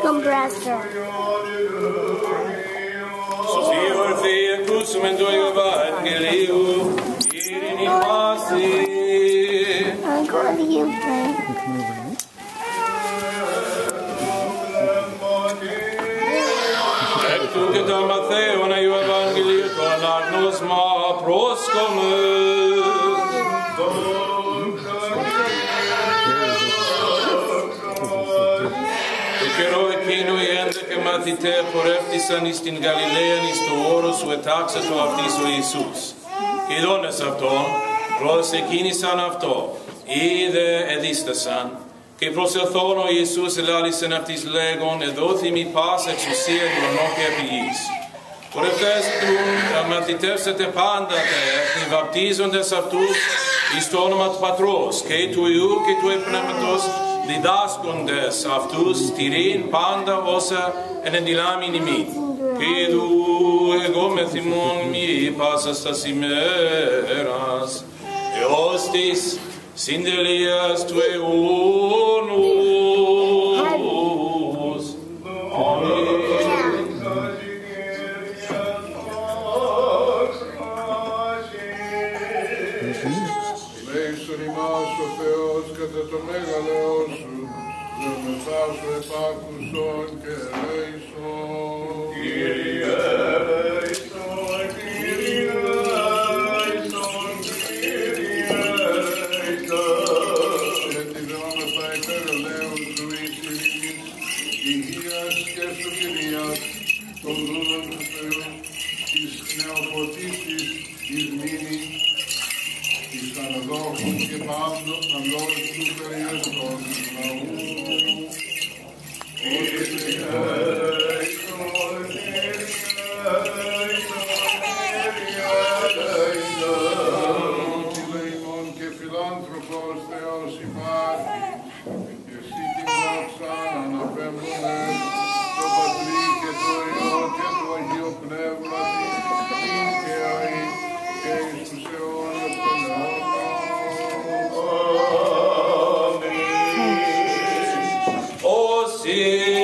compressor. Σωστή ορθή ακούσουμε το Ευαγγελίο, ειρήνη πάση. Uncle, what do you think? Εκ του και τα Μαθαίων Αγίου Ευαγγελίου το ανάγνωσμα πρόσκομε. Το καιρό εκείνο οι 11 μαθητές πορεύτησαν εις την Γαλιλαίαν εις το όρος σου ετάξατο αυτής ο Ιησούς. Και ειδώνες αυτόν, προσεκίνησαν αυτό, είδε εδίστασαν, και προσελθόν ο Ιησούς ελάλησεν αυτής λέγον, εδόθη μη πάσα εξουσία ουρανό και επί γης. Πορευτέστουν μαθητεύσετε πάντα τα έθνη, βαπτίζοντες αυτούς εις το όνομα του Πατρός και του Υιού και του Πνεύματος, διδάσκοντες αυτούς τηρήν πάντα όσα ενεντιλάμιν ημί. Και ειδού εγώ με θυμών μη πάσας τας ημέρας, έως της συντελείας του αιώνους. Αμήν. Λέησον ημάς ο Θεός κατά το μέγαλό σου, δεμεθά σου επάκουσον και λέησον. Κύριε λέησον, Κύριε λέησον, Κύριε λέησον. Γιατί δόμεθα υπερελαίους σου εις ειρήνης, υγείας και σωτηρίας, των δούλων του Θεού, της νεοποτίστης, της μήνης, της αναδόχων και πάντων αλλός του περιεστών του λαού. Τηλεημών και φιλάνθρωπος Θεός υπάρχει, και εσύ την δόξα αναπέμπονες, το Πατρί και το Υιό και το Αγίο Πνεύματι, ειν και αεί και εις τους αιώνας των αιώνων. Αμήν.